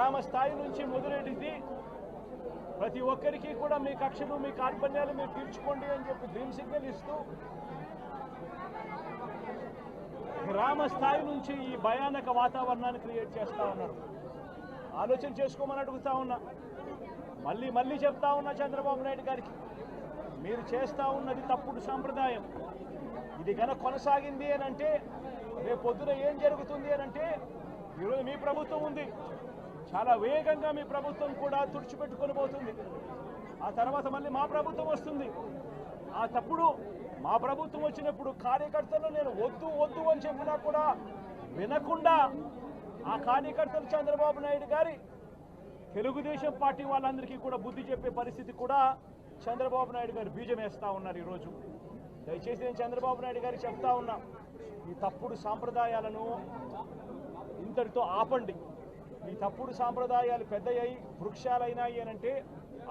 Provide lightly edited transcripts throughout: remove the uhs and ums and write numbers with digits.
గ్రామ స్థాయి నుంచి మొదలెడితే ప్రతి ఒక్కరికి కూడా మీ కక్షలు మీ కార్పణ్యాలు మీరు తీర్చుకోండి అని చెప్పి గ్రీన్ సిగ్నల్ ఇస్తూ గ్రామ స్థాయి నుంచి ఈ భయానక వాతావరణాన్ని క్రియేట్ చేస్తూ ఉన్నారు. ఆలోచన చేసుకోమని అడుగుతా ఉన్నా, మళ్ళీ చెప్తా ఉన్నా చంద్రబాబు నాయుడు గారికి, మీరు చేస్తూ ఉన్నది తప్పుడు సాంప్రదాయం. ఇది కనుక కొనసాగింది అని అంటే రేపు పొద్దున ఏం జరుగుతుంది అని అంటే, ఈరోజు మీ ప్రభుత్వం ఉంది, చాలా వేగంగా మీ ప్రభుత్వం కూడా తుడిచిపెట్టుకొని పోతుంది. ఆ తర్వాత మళ్ళీ మా ప్రభుత్వం వస్తుంది. ఆ తప్పుడు మా ప్రభుత్వం వచ్చినప్పుడు కార్యకర్తలు నేను వద్దు అని చెప్పినా కూడా వినకుండా ఆ కార్యకర్తలు చంద్రబాబు నాయుడు గారి తెలుగుదేశం పార్టీ వాళ్ళందరికీ కూడా బుద్ధి చెప్పే పరిస్థితి కూడా చంద్రబాబు నాయుడు గారు బీజం వేస్తూ ఉన్నారు ఈరోజు. దయచేసి నేను చంద్రబాబు నాయుడు గారికి చెప్తా ఉన్నా, ఈ తప్పుడు సాంప్రదాయాలను ఇంతటితో ఆపండి. ఈ తప్పుడు సాంప్రదాయాలు పెద్దయ్యాయి, వృక్షాలైనాయి అని అంటే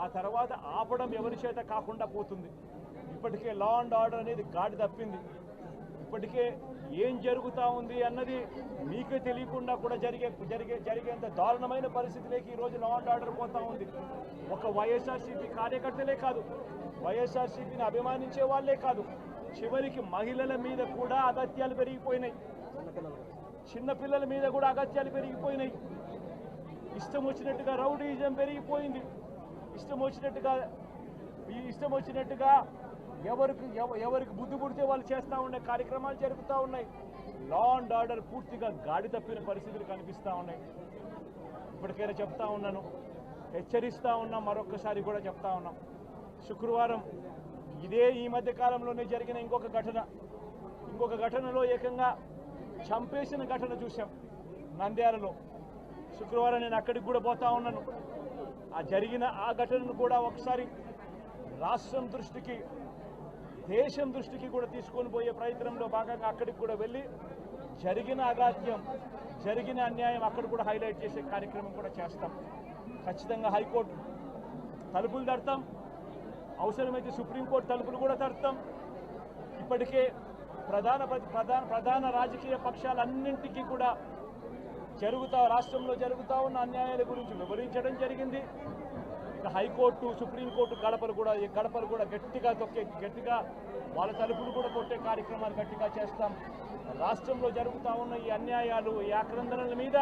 ఆ తర్వాత ఆపడం ఎవరి చేత కాకుండా పోతుంది. ఇప్పటికే లా అండ్ ఆర్డర్ అనేది గాడి తప్పింది. ఇప్పటికే ఏం జరుగుతూ ఉంది అన్నది మీకే తెలియకుండా కూడా జరిగేంత దారుణమైన పరిస్థితిలోకి ఈరోజు లా అండ్ ఆర్డర్ పోతూ ఉంది. ఒక వైఎస్ఆర్సీపీ కార్యకర్తలే కాదు, వైఎస్ఆర్సీపీని అభిమానించే వాళ్ళే కాదు, చివరికి మహిళల మీద కూడా అగత్యాలు పెరిగిపోయినాయి, చిన్నపిల్లల మీద కూడా అగత్యాలు పెరిగిపోయినాయి. ఇష్టం వచ్చినట్టుగా రౌడీజం పెరిగిపోయింది. ఇష్టం వచ్చినట్టుగా ఎవరికి బుద్ధి పుడితే వాళ్ళు చేస్తూ ఉండే కార్యక్రమాలు జరుగుతూ ఉన్నాయి. లా అండ్ ఆర్డర్ పూర్తిగా గాడి తప్పిన పరిస్థితులు కనిపిస్తూ ఉన్నాయి. ఇప్పటికైనా చెప్తా ఉన్నాను, హెచ్చరిస్తూ ఉన్నాం, మరొక్కసారి కూడా చెప్తా ఉన్నాం. శుక్రవారం ఈ మధ్య కాలంలోనే జరిగిన ఇంకొక ఘటనలో ఏకంగా చంపేసిన ఘటన చూసాం నంద్యాలలో. శుక్రవారం నేను అక్కడికి కూడా పోతా ఉన్నాను. ఆ ఘటనను కూడా ఒకసారి రాష్ట్రం దృష్టికి, దేశం దృష్టికి కూడా తీసుకొని పోయే ప్రయత్నంలో భాగంగా అక్కడికి కూడా వెళ్ళి జరిగిన అగాత్యం, జరిగిన అన్యాయం అక్కడ కూడా హైలైట్ చేసే కార్యక్రమం కూడా చేస్తాం. ఖచ్చితంగా హైకోర్టు తలుపులు తడతాం, అవసరమైతే సుప్రీంకోర్టు తలుపులు కూడా తడతాం. ఇప్పటికే ప్రధాన రాజకీయ పక్షాలన్నింటికీ కూడా రాష్ట్రంలో జరుగుతూ ఉన్న అన్యాయాల గురించి వివరించడం జరిగింది. ఇక హైకోర్టు, సుప్రీంకోర్టు గడపలు కూడా గట్టిగా వాళ్ళ తలుపులు కూడా కొట్టే కార్యక్రమాలు గట్టిగా చేస్తాం. రాష్ట్రంలో జరుగుతూ ఉన్న ఈ అన్యాయాలు, ఈ ఆక్రందనల మీద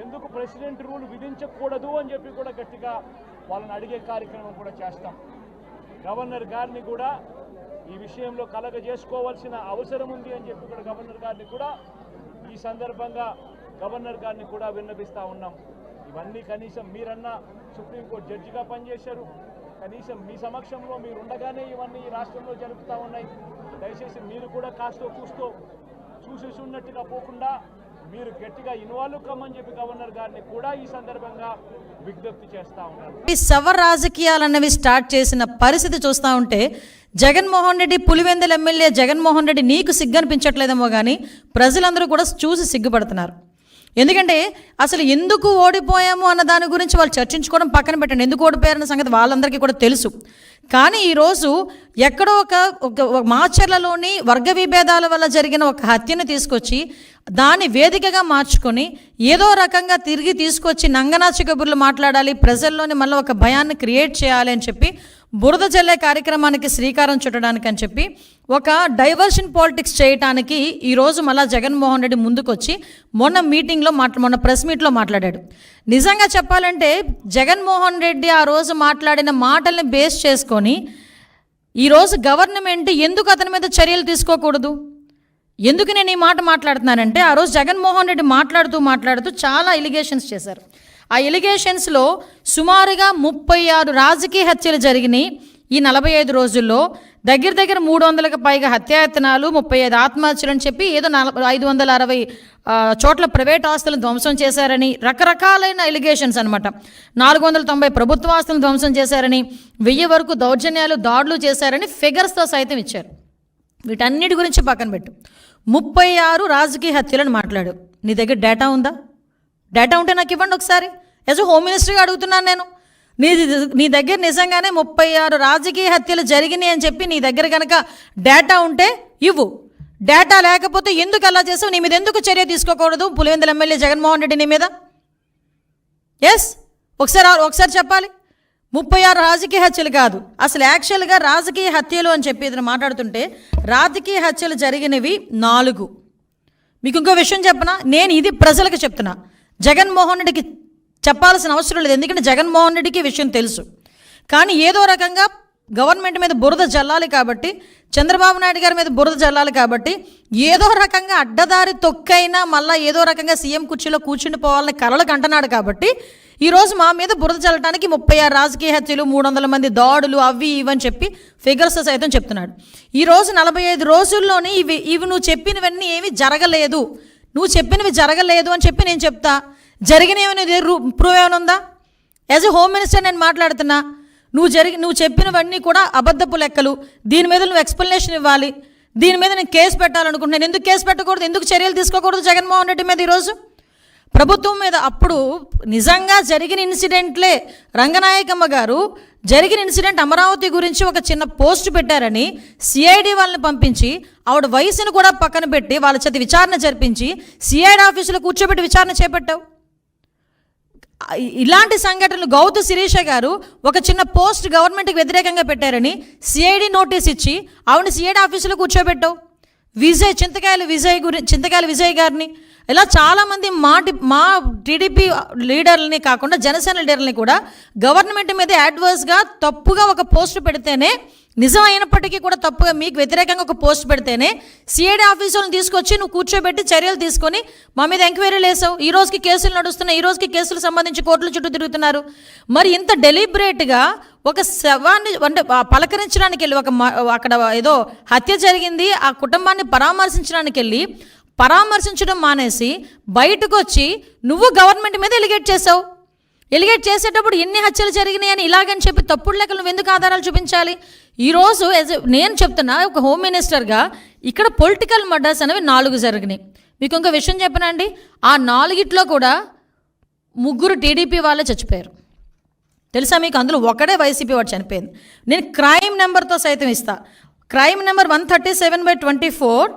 ఎందుకు ప్రెసిడెంట్ రూల్ విధించకూడదు అని చెప్పి కూడా గట్టిగా వాళ్ళని అడిగే కార్యక్రమం కూడా చేస్తాం. గవర్నర్ గారిని కూడా ఈ విషయంలో కలగజేసుకోవాల్సిన అవసరం ఉంది అని చెప్పి కూడా గవర్నర్ గారిని కూడా ఈ సందర్భంగా విన్నపిస్తూ ఉన్నాం. ఇవన్నీ కనీసం మీరన్నా సుప్రీంకోర్టు జడ్జిగా పనిచేశారు, కనీసం మీ సమక్షంలో మీరు ఉండగానే ఇవన్నీ ఈ రాష్ట్రంలో జరుగుతూ ఉన్నాయి. దయచేసి మీరు కూడా కాస్తో కూస్తో చూసేసి ఉన్నట్టుగా పోకుండా మీరు గట్టిగా ఇన్వాల్వ్ కమ్మని చెప్పి గవర్నర్ గారిని కూడా ఈ సందర్భంగా విజ్ఞప్తి చేస్తూ ఉన్నారు. ఈ శవ రాజకీయాలన్నవి స్టార్ట్ చేసిన పరిస్థితి చూస్తూ ఉంటే జగన్మోహన్ రెడ్డి, పులివెందుల ఎమ్మెల్యే జగన్మోహన్ రెడ్డి నీకు సిగ్గనిపించట్లేదేమో కానీ ప్రజలందరూ కూడా చూసి సిగ్గుపడుతున్నారు. ఎందుకంటే అసలు ఎందుకు ఓడిపోయాము అన్న దాని గురించి వాళ్ళు చర్చించుకోవడం పక్కన పెట్టండి, ఎందుకు ఓడిపోయారన్న సంగతి వాళ్ళందరికీ కూడా తెలుసు. కానీ ఈరోజు ఎక్కడో ఒక మాచర్లలోని వర్గ విభేదాల వల్ల జరిగిన ఒక హత్యను తీసుకొచ్చి దాన్ని వేదికగా మార్చుకొని ఏదో రకంగా తిరిగి తీసుకొచ్చి నంగనాచి కబుర్లు మాట్లాడాలి, ప్రజల్లోని మళ్ళీ ఒక భయాన్ని క్రియేట్ చేయాలి అని చెప్పి బురద జల్లే కార్యక్రమానికి శ్రీకారం చుట్టడానికి అని చెప్పి ఒక డైవర్షన్ పాలిటిక్స్ చేయడానికి ఈరోజు మళ్ళీ జగన్మోహన్ రెడ్డి ముందుకొచ్చి మొన్న ప్రెస్ మీట్లో మాట్లాడాడు. నిజంగా చెప్పాలంటే జగన్మోహన్ రెడ్డి ఆ రోజు మాట్లాడిన మాటల్ని బేస్ చేసుకొని ఈరోజు గవర్నమెంట్ ఎందుకు అతని మీద చర్యలు తీసుకోకూడదు? ఎందుకు నేను ఈ మాట మాట్లాడుతున్నానంటే ఆ రోజు జగన్మోహన్ రెడ్డి మాట్లాడుతూ చాలా ఎలిగేషన్స్ చేశారు. ఆ ఎలిగేషన్స్లో సుమారుగా 36 రాజకీయ హత్యలు జరిగినాయి ఈ 45 రోజుల్లో. దగ్గర 300కి పైగా హత్యాయత్నాలు, 35 ఆత్మహత్యలు అని చెప్పి ఏదో 560 చోట్ల ప్రైవేట్ ఆస్తులను ధ్వంసం చేశారని రకరకాలైన ఎలిగేషన్స్ అనమాట. 490 ప్రభుత్వ ఆస్తులను ధ్వంసం చేశారని, 1000 వరకు దౌర్జన్యాలు, దాడులు చేశారని ఫిగర్స్తో సైతం ఇచ్చారు. వీటన్నిటి గురించి పక్కన పెట్టు, 36 రాజకీయ హత్యలను మాట్లాడు. నీ దగ్గర డేటా ఉందా? డేటా ఉంటే నాకు ఇవ్వండి ఒకసారి. యాజ్ హోమ్ మినిస్టర్గా అడుగుతున్నాను నేను. నీ దగ్గర నిజంగానే 36 రాజకీయ హత్యలు జరిగినాయి అని చెప్పి నీ దగ్గర కనుక డేటా ఉంటే ఇవ్వు. డేటా లేకపోతే ఎందుకు అలా చేసావు? నీ మీద ఎందుకు చర్య తీసుకోకూడదు పులివెందుల ఎమ్మెల్యే జగన్మోహన్ రెడ్డి నీ మీద? ఎస్, ఒకసారి చెప్పాలి. 36 రాజకీయ హత్యలు కాదు, అసలు యాక్చువల్గా రాజకీయ హత్యలు అని చెప్పి ఏదైనా మాట్లాడుతుంటే రాజకీయ హత్యలు జరిగినవి 4. మీకు ఇంకో విషయం చెప్పనా, నేను ఇది ప్రజలకు చెప్తున్నా, జగన్మోహన్ రెడ్డికి చెప్పాల్సిన అవసరం లేదు, ఎందుకంటే జగన్మోహన్ రెడ్డికి విషయం తెలుసు. కానీ ఏదో రకంగా గవర్నమెంట్ మీద బురద జల్లాలి కాబట్టి, చంద్రబాబు నాయుడు గారి మీద బురద జల్లాలి కాబట్టి ఏదో రకంగా అడ్డదారి తొక్కైనా మళ్ళీ ఏదో రకంగా సీఎం కుర్చీలో కూర్చుని పోవాలని కలలకు అంటున్నాడు కాబట్టి ఈరోజు మా మీద బురద చల్లడానికి 36 రాజకీయ హత్యలు, 300 మంది దాడులు, అవి ఇవని చెప్పి ఫిగర్స్ సైతం చెప్తున్నాడు. ఈరోజు 45 రోజుల్లోనే ఇవి నువ్వు చెప్పినవన్నీ ఏమీ జరగలేదు, నువ్వు చెప్పినవి జరగలేదు అని చెప్పి నేను చెప్తా. జరిగినవి ప్రూవ్ ఏమైనా ఉందా? యాజ్ ఎ హోమ్ మినిస్టర్ నేను మాట్లాడుతున్నా. నువ్వు చెప్పినవన్నీ కూడా అబద్ధపు లెక్కలు. దీని మీద నువ్వు ఎక్స్ప్లెనేషన్ ఇవ్వాలి. దీని మీద నేను కేసు పెట్టాలనుకుంటున్నాను. ఎందుకు కేసు పెట్టకూడదు, ఎందుకు చర్యలు తీసుకోకూడదు జగన్మోహన్ రెడ్డి మీద ఈరోజు ప్రభుత్వం మీద? అప్పుడు నిజంగా జరిగిన ఇన్సిడెంట్లే, రంగనాయకమ్మ గారు జరిగిన ఇన్సిడెంట్ అమరావతి గురించి ఒక చిన్న పోస్ట్ పెట్టారని సిఐడి వాళ్ళని పంపించి ఆవిడ వయసును కూడా పక్కన పెట్టి వాళ్ళ చేత విచారణ జరిపించి సిఐడి ఆఫీసులో కూర్చోబెట్టి విచారణ చేపట్టావు. ఇలాంటి సంఘటనలు గౌతు శిరీష గారు ఒక చిన్న పోస్ట్ గవర్నమెంట్కి వ్యతిరేకంగా పెట్టారని సిఐడి నోటీస్ ఇచ్చి ఆవిడని సిఐడి ఆఫీసులో కూర్చోబెట్టావు. చింతకాయల విజయ్ గారిని, ఇలా చాలామంది మా టీడీపీ లీడర్లని కాకుండా జనసేన లీడర్లని కూడా గవర్నమెంట్ మీద యాడ్వర్స్గా తప్పుగా ఒక పోస్ట్ పెడితేనే, నిజం అయినప్పటికీ కూడా తప్పుగా మీకు వ్యతిరేకంగా ఒక పోస్ట్ పెడితేనే సిఐడి ఆఫీసులను తీసుకొచ్చి నువ్వు కూర్చోబెట్టి చర్యలు తీసుకొని మా మీద ఎంక్వైరీలు వేసావు. ఈ రోజుకి కేసులు నడుస్తున్నాయి, ఈ రోజుకి కేసులు సంబంధించి కోర్టుల చుట్టూ తిరుగుతున్నారు. మరి ఇంత డెలిబరేట్గా ఒక శవాన్ని అంటే పలకరించడానికి వెళ్ళి అక్కడ ఏదో హత్య జరిగింది, ఆ కుటుంబాన్ని పరామర్శించడానికి వెళ్ళి పరామర్శించడం మానేసి బయటకు వచ్చి నువ్వు గవర్నమెంట్ మీద ఎలిగేట్ చేసావు. ఎలిగేట్ చేసేటప్పుడు ఎన్ని హత్యలు జరిగినాయి అని ఇలాగని చెప్పి తప్పుడు లెక్కలు నువ్వు ఎందుకు ఆధారాలు చూపించాలి? ఈరోజు నేను చెప్తున్నా, ఒక హోమ్ మినిస్టర్గా ఇక్కడ పొలిటికల్ మర్డర్స్ అనేవి 4 జరిగినాయి. మీకు ఇంకో విషయం చెప్పనండి, ఆ 4 కూడా 3 టీడీపీ వాళ్ళే చచ్చిపోయారు. తెలుసా మీకు? అందులో ఒకడే వైసీపీ వాడు చనిపోయింది. నేను క్రైమ్ నెంబర్తో సైతం ఇస్తా. క్రైమ్ నెంబర్ 137/24,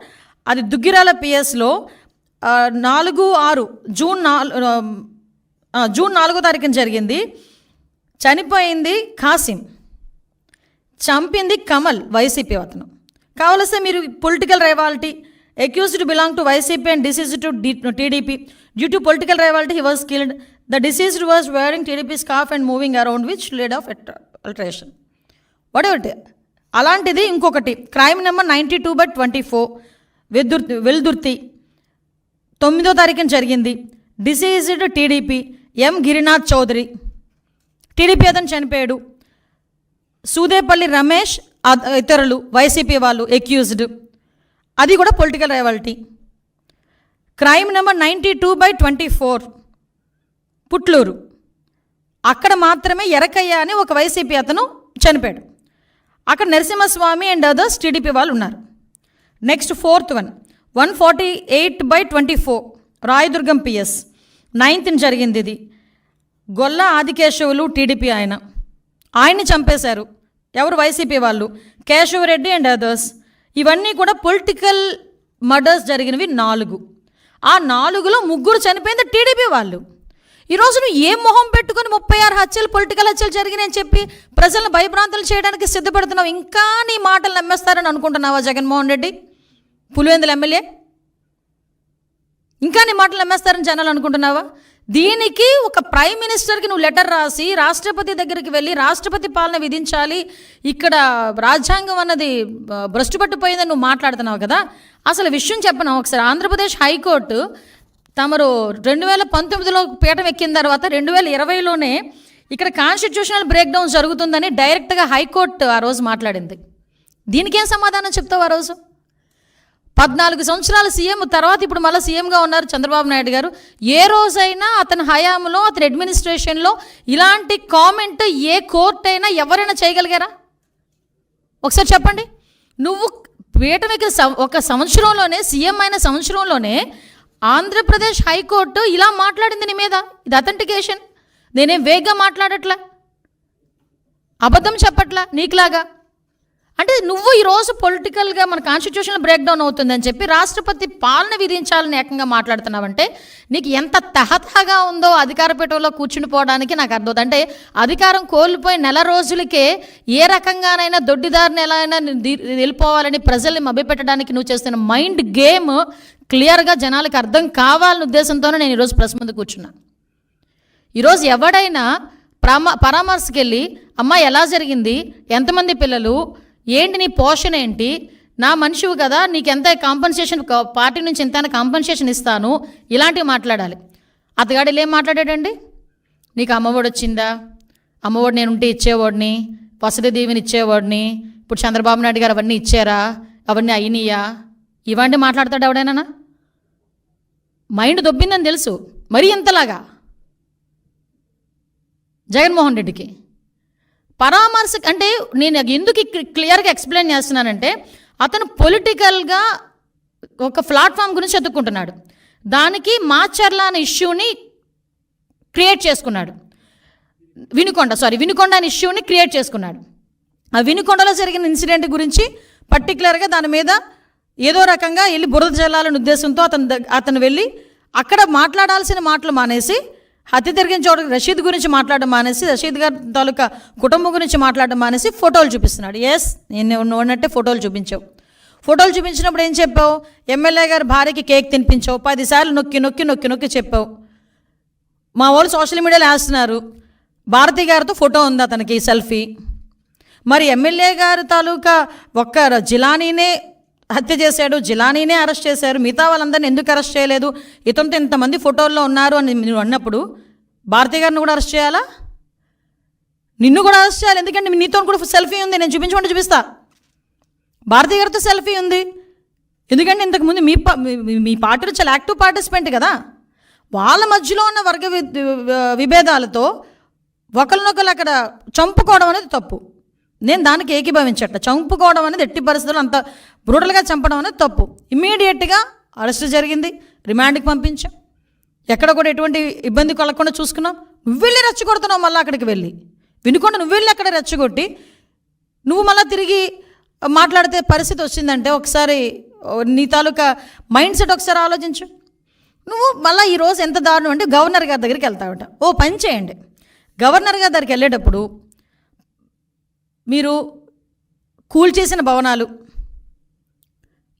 అది దుగ్గిరాల పిఎస్లో 4/6 జూన్ 4వ తారీఖున జరిగింది. చనిపోయింది కాసిం, చంపింది కమల్, వైసీపీ అతను. కావలస్తే మీరు political rivalry, accused belong to YCP and deceased to TDP. Due to political rivalry he was killed. The deceased was wearing TDP scarf and moving around which led of alteration. What అలాంటిది ఇంకొకటి క్రైమ్ నెంబర్ 92/24 వెల్దుర్తి 9వ తారీఖున జరిగింది. Deceased TDP M Girinath Chowdary, TDP అతను చనిపోయాడు. సూదేపల్లి రమేష్ ఇతరులు YCP వాళ్ళు accused, అది కూడా political rivalry. Crime number 92/24 Puttur, అక్కడ మాత్రమే ఎరకయ్య అని ఒక వైసీపీ అతను చనిపోయాడు. అక్కడ నరసింహస్వామి అండ్ అదర్స్ టీడీపీ వాళ్ళు ఉన్నారు. Next 4th one 148/24 Rayadurgam PS 9th జరిగింది. ఇది గొల్ల ఆదికేశవులు టీడీపీ ఆయన్ని చంపేశారు. ఎవరు? వైసీపీ వాళ్ళు, కేశవరెడ్డి అండ్ అదర్స్. ఇవన్నీ కూడా పొలిటికల్ మర్డర్స్ జరిగినవి 4. ఆ 4లో 3 చనిపోయింది టీడీపీ వాళ్ళు. ఈరోజు నువ్వు ఏ మొహం పెట్టుకుని 36 హత్యలు, పొలిటికల్ హత్యలు జరిగినాయని చెప్పి ప్రజలను భయభ్రాంతులు చేయడానికి సిద్ధపడుతున్నావు? ఇంకా నీ మాటలు నమ్మేస్తారని అనుకుంటున్నావా జగన్మోహన్ రెడ్డి, పులివెందుల ఎమ్మెల్యే? ఇంకా నీ మాటలు నమ్మేస్తారని జనాలు అనుకుంటున్నావా? దీనికి ఒక ప్రైమ్ మినిస్టర్కి నువ్వు లెటర్ రాసి రాష్ట్రపతి దగ్గరికి వెళ్ళి రాష్ట్రపతి పాలన విధించాలి, ఇక్కడ రాజ్యాంగం అన్నది భ్రష్టుపట్టిపోయిందని నువ్వు మాట్లాడుతున్నావు కదా. అసలు విషయం చెప్పను ఒకసారి. ఆంధ్రప్రదేశ్ హైకోర్టు తమరు 2019లో పీఠం ఎక్కిన తర్వాత 2020లోనే ఇక్కడ కాన్స్టిట్యూషనల్ బ్రేక్ డౌన్ జరుగుతుందని డైరెక్ట్గా హైకోర్టు ఆ రోజు మాట్లాడింది. దీనికేం సమాధానం చెప్తావు? ఆ రోజు 14 సంవత్సరాల సీఎం తర్వాత ఇప్పుడు మళ్ళీ సీఎంగా ఉన్నారు చంద్రబాబు నాయుడు గారు. ఏ రోజైనా అతని హయాంలో, అతని అడ్మినిస్ట్రేషన్లో ఇలాంటి కామెంట్ ఏ కోర్టు అయినా ఎవరైనా చేయగలిగారా? ఒకసారి చెప్పండి. నువ్వు పీఠం ఎక్కిన ఒక సంవత్సరంలోనే, సీఎం అయిన సంవత్సరంలోనే ఆంధ్రప్రదేశ్ హైకోర్టు ఇలా మాట్లాడింది నీ మీద. ఇది అథెంటికేషన్. నేనేం వేగ్గా మాట్లాడట్లా, అబద్ధం చెప్పట్లా నీకులాగా. అంటే నువ్వు ఈరోజు పొలిటికల్గా మన కాన్స్టిట్యూషన్ బ్రేక్ డౌన్ అవుతుందని చెప్పి రాష్ట్రపతి పాలన విధించాలని ఏకంగా మాట్లాడుతున్నావంటే నీకు ఎంత తహతహగా ఉందో అధికార పీఠంలో కూర్చుని పోవడానికి నాకు అర్థం. అంటే అధికారం కోల్పోయి నెల రోజులకే ఏ రకంగానైనా దొడ్డిదారిని ఎలా అయినా వెళ్ళిపోవాలని ప్రజల్ని మభ్యపెట్టడానికి నువ్వు చేస్తున్న మైండ్ గేమ్ క్లియర్గా జనాలకు అర్థం కావాలనే ఉద్దేశంతోనే నేను ఈరోజు ప్రెస్ ముందు కూర్చున్నా. ఈరోజు ఎవడైనా పరామర్శకి వెళ్ళి అమ్మ ఎలా జరిగింది, ఎంతమంది పిల్లలు, ఏంటి నీ పోషణ ఏంటి, నా మనిషివి కదా, నీకు ఎంత కాంపన్సేషన్ పార్టీ నుంచి ఎంత కాంపన్సేషన్ ఇస్తాను, ఇలాంటివి మాట్లాడాలి. అతగాడు ఏం మాట్లాడాడండి? నీకు అమ్మఒడి వచ్చిందా, అమ్మఒడి నేను ఉంటే ఇచ్చేవాడిని, వసతి దీవెని ఇచ్చేవాడిని, ఇప్పుడు చంద్రబాబు నాయుడు గారు అవన్నీ ఇచ్చారా, అవన్నీ అయినాయా, ఇవన్నీ మాట్లాడతాడు ఎవడైనా? మైండ్ దొబ్బిందని తెలుసు, మరీ ఇంతలాగా జగన్మోహన్ రెడ్డికి పరామర్శ. అంటే నేను ఎందుకు క్లియర్గా ఎక్స్ప్లెయిన్ చేస్తున్నానంటే అతను పొలిటికల్గా ఒక ప్లాట్ఫామ్ గురించి ఎత్తుక్కుంటున్నాడు. దానికి మాచర్ల అనే ఇష్యూని క్రియేట్ చేసుకున్నాడు. వినుకొండ అనే ఇష్యూని క్రియేట్ చేసుకున్నాడు. ఆ వినుకొండలో జరిగిన ఇన్సిడెంట్ గురించి పర్టికులర్గా దాని మీద ఏదో రకంగా వెళ్ళి బురద జల్లాలనే ఉద్దేశంతో అతను వెళ్ళి అక్కడ మాట్లాడాల్సిన మాటలు మానేసి హత్య జరిగిన చోట రషీద్ గురించి మాట్లాడడం మానేసి, రషీద్ గారి తాలూకా కుటుంబం గురించి మాట్లాడడం మానేసి ఫోటోలు చూపిస్తున్నాడు. ఎస్, నేను ఉన్నట్టే ఫోటోలు చూపించావు. ఫోటోలు చూపించినప్పుడు ఏం చెప్పావు? ఎమ్మెల్యే గారి భార్యకి కేక్ తినిపించావు, 10 సార్లు నొక్కి చెప్పావు. మా వాళ్ళు సోషల్ మీడియాలో వేస్తున్నారు, భారతి గారితో ఫోటో ఉంది అతనికి సెల్ఫీ. మరి ఎమ్మెల్యే గారి తాలూకా ఒక్క జిలానీనే హత్య చేశాడు, జిలానీనే అరెస్ట్ చేశారు, మిగతా వాళ్ళందరినీ ఎందుకు అరెస్ట్ చేయలేదు, ఇతనితో ఇంతమంది ఫోటోల్లో ఉన్నారు అని నువ్వు అన్నప్పుడు భారతి గారిని కూడా అరెస్ట్ చేయాలా? నిన్ను కూడా అరెస్ట్ చేయాలి. ఎందుకంటే నీతో కూడా సెల్ఫీ ఉంది, నేను చూపించమంటే చూపిస్తా. భారతి గారితో సెల్ఫీ ఉంది. ఎందుకంటే ఇంతకుముందు మీ పార్టీలో చాలా యాక్టివ్ పార్టిసిపెంట్ కదా. వాళ్ళ మధ్యలో ఉన్న వర్గ విభేదాలతో ఒకరినొకరు అక్కడ చంపుకోవడం అనేది తప్పు. నేను దానికి ఏకీభవించట. చంపుకోవడం అనేది ఎట్టి పరిస్థితుల్లో అంత బ్రూటల్గా చంపడం అనేది తప్పు. ఇమ్మీడియట్గా అరెస్ట్ జరిగింది, రిమాండ్కి పంపించాం. ఎక్కడ కూడా ఎటువంటి ఇబ్బంది కలగకుండా చూసుకున్నాం. నువ్వు వెళ్ళి రెచ్చగొడుతున్నావు, మళ్ళీ అక్కడికి వెళ్ళి వినుకొండ నువ్వు వెళ్ళి అక్కడ రెచ్చగొట్టి నువ్వు మళ్ళీ తిరిగి మాట్లాడితే పరిస్థితి వచ్చిందంటే ఒకసారి నీ తాలూకా మైండ్ సెట్ ఒకసారి ఆలోచించు. నువ్వు మళ్ళీ ఈరోజు ఎంత దారుణం అంటే గవర్నర్ గారి దగ్గరికి వెళ్తావట. ఓ పని చేయండి, గవర్నర్ గారి దగ్గరికి వెళ్ళేటప్పుడు మీరు కూల్చేసిన భవనాలు,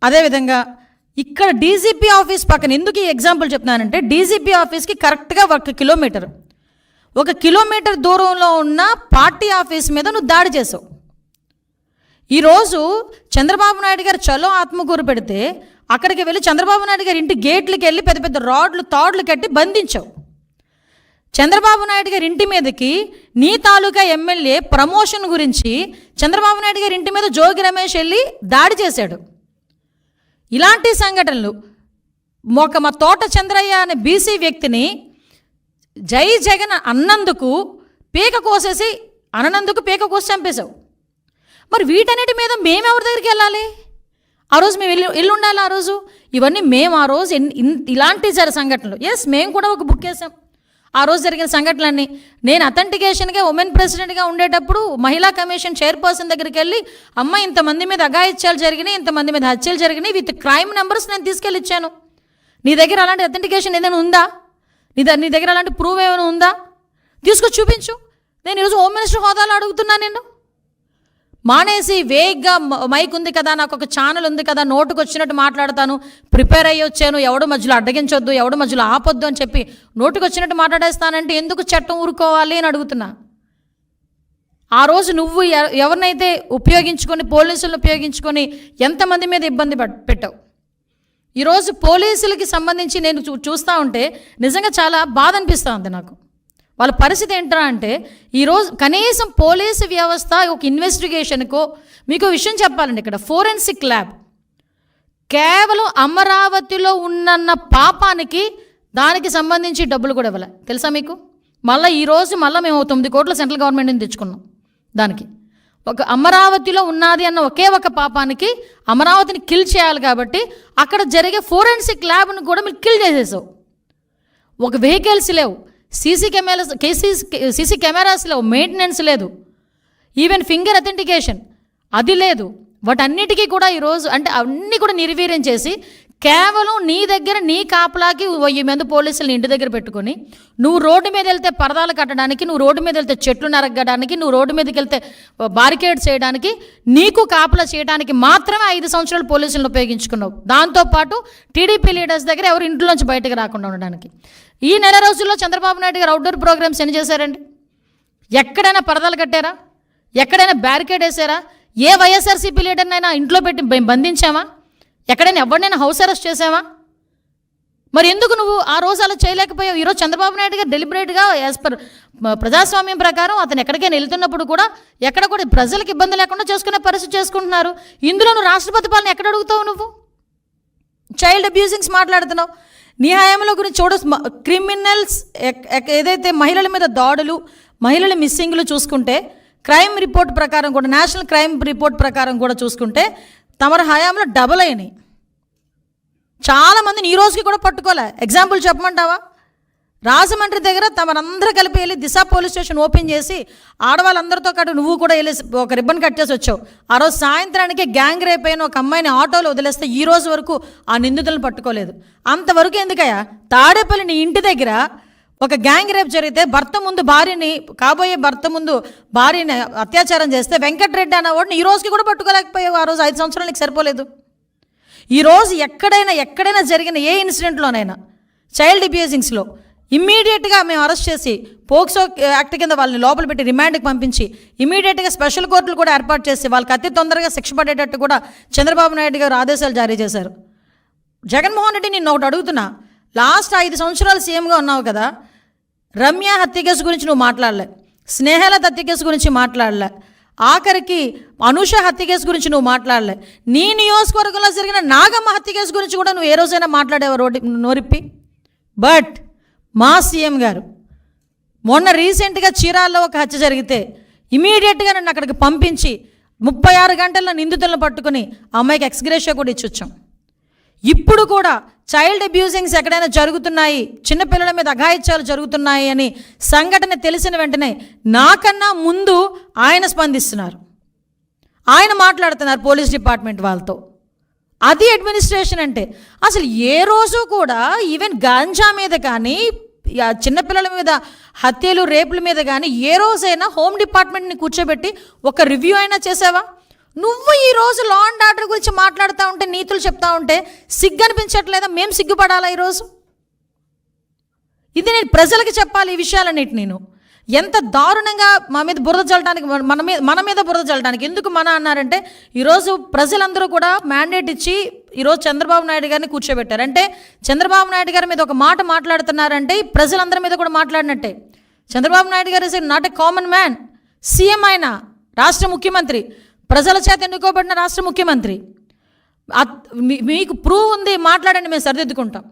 అదేవిధంగా ఇక్కడ డీజీపీ ఆఫీస్ పక్కన, ఎందుకు ఈ ఎగ్జాంపుల్ చెప్తున్నానంటే డీజీపీ ఆఫీస్కి కరెక్ట్గా 1 కిలోమీటర్ దూరంలో ఉన్న పార్టీ ఆఫీస్ మీద నువ్వు దాడి చేసావు. ఈరోజు చంద్రబాబు నాయుడు గారు చలో ఆత్మకూరు పెడితే అక్కడికి వెళ్ళి చంద్రబాబు నాయుడు గారి ఇంటి గేట్లకి వెళ్ళి పెద్ద పెద్ద రాడ్లు తాడులు కట్టి బంధించావు. చంద్రబాబు నాయుడు గారి ఇంటి మీదకి నీ తాలూకా ఎమ్మెల్యే ప్రమోషన్ గురించి చంద్రబాబు నాయుడు గారి ఇంటి మీద జోగి రమేష్ వెళ్ళి దాడి చేశాడు. ఇలాంటి సంఘటనలు మా తోట చంద్రయ్య అనే బీసీ వ్యక్తిని జై జగన్ అన్నందుకు పీక కోసి చంపేశావు. మరి వీటన్నిటి మీద మేము ఎవరి దగ్గరికి వెళ్ళాలి? ఆ రోజు మేము వెళ్ళి ఉండాలి. ఆ రోజు ఇవన్నీ మేము ఆ రోజు ఇలాంటి సంఘటనలు మేము కూడా ఒక బుక్ వేసాం. ఆ రోజు జరిగిన సంఘటనలన్నీ నేను అథెంటికేషన్గా ఉమెన్ ప్రెసిడెంట్గా ఉండేటప్పుడు మహిళా కమిషన్ చైర్పర్సన్ దగ్గరికి వెళ్ళి అమ్మ ఇంతమంది మీద అఘాయిత్యాలు జరిగినాయి, ఇంతమంది మీద హత్యలు జరిగినాయి, విత్ క్రైమ్ నెంబర్స్ నేను తీసుకెళ్ళి ఇచ్చాను. నీ దగ్గర అలాంటి అథెంటికేషన్ ఏదైనా ఉందా? నీ దగ్గర అలాంటి ప్రూవ్ ఏమైనా ఉందా? తీసుకొచ్చి చూపించు. నేను ఈరోజు హోమ్ మినిస్టర్ హోదాలో అడుగుతున్నాను. నేను మానేసి వేగ్గా మైక్ ఉంది కదా, నాకు ఒక ఛానల్ ఉంది కదా, నోటుకు వచ్చినట్టు మాట్లాడతాను, ప్రిపేర్ అయ్యి వచ్చాను, ఎవడు మధ్యలో అడ్డగించొద్దు, ఎవడు మధ్యలో ఆపొద్దు అని చెప్పి నోటుకు వచ్చినట్టు మాట్లాడేస్తానంటే ఎందుకు చట్టం ఊరుకోవాలి అని అడుగుతున్నా. ఆ రోజు నువ్వు ఎవరినైతే ఉపయోగించుకొని, పోలీసులను ఉపయోగించుకొని ఎంతమంది మీద ఇబ్బంది పెట్టావు. ఈరోజు పోలీసులకి సంబంధించి నేను చూస్తూ ఉంటే నిజంగా చాలా బాధ అనిపిస్తూ ఉంది నాకు. వాళ్ళ పరిస్థితి ఏంటా అంటే ఈరోజు కనీసం పోలీసు వ్యవస్థ ఒక ఇన్వెస్టిగేషన్కో, మీకు విషయం చెప్పాలండి, ఇక్కడ ఫోరెన్సిక్ ల్యాబ్ కేవలం అమరావతిలో ఉన్న పాపానికి దానికి సంబంధించి డబ్బులు కూడా ఇవ్వలే తెలుసా మీకు. మళ్ళీ ఈరోజు మేము 9 కోట్ల సెంట్రల్ గవర్నమెంట్ నుంచి తెచ్చుకున్నాం. దానికి ఒక అమరావతిలో ఉన్నది అన్న ఒకే ఒక పాపానికి అమరావతిని కిల్ చేయాలి కాబట్టి అక్కడ జరిగే ఫోరెన్సిక్ ల్యాబ్ను కూడా మీరు కిల్ చేసేసావు. ఒక వెహికల్స్ లేవు, సీసీ కెమెరాస్ లేవు, మెయింటెనెన్స్ లేదు, ఈవెన్ ఫింగర్ అథెంటికేషన్ అది లేదు. వాటన్నిటికీ కూడా ఈరోజు అంటే అన్నీ కూడా నిర్వీర్యం చేసి కేవలం నీ దగ్గర నీ కాపలాకి 1000 మంది పోలీసులు ఇంటి దగ్గర పెట్టుకొని నువ్వు రోడ్డు మీద వెళ్తే పరదాలు కట్టడానికి, నువ్వు రోడ్డు మీద వెళ్తే చెట్లు నరగడానికి, నువ్వు రోడ్డు మీదకి వెళ్తే బారికేడ్ చేయడానికి, నీకు కాపలా చేయడానికి మాత్రమే 5 సంవత్సరాలు పోలీసులను ఉపయోగించుకున్నావు. దాంతోపాటు టీడీపీ లీడర్స్ దగ్గర ఎవరు ఇంట్లోంచి బయటకు రాకుండా ఉండడానికి. ఈ నెల రోజుల్లో చంద్రబాబు నాయుడు గారు అవుట్డోర్ ప్రోగ్రామ్స్ ఎన్ని చేశారండి? ఎక్కడైనా పరదాలు కట్టారా? ఎక్కడైనా బ్యారికేడ్ వేసారా? ఏ వైఎస్ఆర్సీపీ లీడర్నైనా ఇంట్లో పెట్టి బంధించామా? ఎక్కడైనా ఎవరినైనా హౌస్ అరెస్ట్ చేసావా? మరి ఎందుకు నువ్వు ఆ రోజు అలా చేయలేకపోయావు? ఈరోజు చంద్రబాబు నాయుడు గారు డెలిబరేట్గా యాజ్ పర్ ప్రజాస్వామ్యం ప్రకారం అతను ఎక్కడికైనా వెళ్తున్నప్పుడు కూడా ఎక్కడ కూడా ప్రజలకు ఇబ్బంది లేకుండా చేసుకునే పరిస్థితి చేసుకుంటున్నారు. ఇందులో నువ్వు రాష్ట్రపతి పాలన ఎక్కడ అడుగుతావు? నువ్వు చైల్డ్ అబ్యూజింగ్స్ మాట్లాడుతున్నావు. నీ హయాంలో గురించి చూడ క్రిమినల్స్ ఏదైతే మహిళల మీద దాడులు, మహిళల మిస్సింగ్లు చూసుకుంటే క్రైమ్ రిపోర్ట్ ప్రకారం కూడా, నేషనల్ క్రైమ్ రిపోర్ట్ ప్రకారం కూడా చూసుకుంటే తమరి హయాంలో డబుల్ అయినాయి. చాలామందిని ఈ రోజుకి కూడా పట్టుకోలే. ఎగ్జాంపుల్ చెప్పమంటావా? రాజమండ్రి దగ్గర తమరందరూ కలిపి వెళ్ళి దిశ పోలీస్ స్టేషన్ ఓపెన్ చేసి ఆడవాళ్ళందరితో పాటు నువ్వు కూడా వెళ్ళి ఒక రిబ్బన్ కట్ చేసి వచ్చావు. ఆ రోజు సాయంత్రానికి గ్యాంగ్ రేప్ అయిన ఒక అమ్మాయిని ఆటోలో వదిలేస్తే ఈ రోజు వరకు ఆ నిందితులను పట్టుకోలేదు. అంతవరకు ఎందుకయ్యా? తాడేపల్లి నీ ఇంటి దగ్గర ఒక గ్యాంగ్ రేప్ జరిగితే కాబోయే భర్త ముందు భార్యని అత్యాచారం చేస్తే వెంకటరెడ్డి అన్నవాడిని ఈ రోజుకి కూడా పట్టుకోలేకపోయావు. ఆ రోజు 5 సంవత్సరాలకి సరిపోలేదు. ఈరోజు ఎక్కడైనా జరిగిన ఏ ఇన్సిడెంట్లోనైనా చైల్డ్ అబ్యూజింగ్స్లో ఇమ్మీడియట్గా మేము అరెస్ట్ చేసి పోక్సో యాక్ట్ కింద వాళ్ళని లోపల పెట్టి రిమాండ్కి పంపించి ఇమ్మీడియట్గా స్పెషల్ కోర్టులు కూడా ఏర్పాటు చేసి వాళ్ళకి అతి తొందరగా శిక్ష పడేటట్టు కూడా చంద్రబాబు నాయుడు గారు ఆదేశాలు జారీ చేశారు. జగన్మోహన్ రెడ్డి నిన్ను ఒకటి అడుగుతున్నా, లాస్ట్ 5 సంవత్సరాలు సీఎంగా ఉన్నావు కదా, రమ్య హత్య కేసు గురించి నువ్వు మాట్లాడలే, స్నేహలత హత్య కేసు గురించి మాట్లాడలే, ఆఖరికి అనూష హత్య కేసు గురించి నువ్వు మాట్లాడలే, నీ నియోజకవర్గంలో జరిగిన నాగమ్మ హత్య కేసు గురించి కూడా నువ్వు ఏ రోజైనా మాట్లాడేవా నోరిప్పి? బట్ మా సీఎం గారు మొన్న రీసెంట్గా చీరాల్లో ఒక హత్య జరిగితే ఇమీడియట్గా నన్ను అక్కడికి పంపించి 36 గంటల్లో నిందితులను పట్టుకుని అమ్మాయికి ఎక్స్గ్రేషియా కూడా ఇచ్చొచ్చాం. ఇప్పుడు కూడా చైల్డ్ అబ్యూజింగ్స్ ఎక్కడైనా జరుగుతున్నాయి, చిన్నపిల్లల మీద అఘాయిత్యాలు జరుగుతున్నాయి అని సంఘటన తెలిసిన వెంటనే నాకన్నా ముందు ఆయన స్పందిస్తున్నారు, ఆయన మాట్లాడుతున్నారు పోలీస్ డిపార్ట్మెంట్ వాళ్ళతో. అది అడ్మినిస్ట్రేషన్ అంటే. అసలు ఏ రోజు కూడా ఈవెన్ గాంజా మీద కానీ, చిన్నపిల్లల మీద హత్యలు రేపుల మీద కానీ ఏ రోజైనా హోమ్ డిపార్ట్మెంట్ని కూర్చోబెట్టి ఒక రివ్యూ అయినా చేసావా? నువ్వు ఈరోజు లా అండ్ ఆర్డర్ గురించి మాట్లాడుతూ ఉంటే, నీతులు చెప్తా ఉంటే సిగ్గు అనిపించట్లేదా? మేము సిగ్గుపడాలా ఈరోజు? ఇది నేను ప్రజలకి చెప్పాలి ఈ విషయాలన్నిటి. నేను ఎంత దారుణంగా మా మీద బురద చల్లడానికి, మన మీద బురద చల్లడానికి. ఎందుకు మన అన్నారంటే, ఈరోజు ప్రజలందరూ కూడా మ్యాండేట్ ఇచ్చి ఈరోజు చంద్రబాబు నాయుడు గారిని కూర్చోబెట్టారు. అంటే చంద్రబాబు నాయుడు గారి మీద ఒక మాట మాట్లాడుతున్నారంటే ప్రజలందరి మీద కూడా మాట్లాడినట్టే. చంద్రబాబు నాయుడు గారు is not a common man. CM ఆయన, రాష్ట్ర ముఖ్యమంత్రి, ప్రజల చేత ఎన్నుకోబడిన రాష్ట్ర ముఖ్యమంత్రి. మీకు ప్రూవ్ ఉంది, మాట్లాడండి, మేము సరిదిద్దుకుంటాం.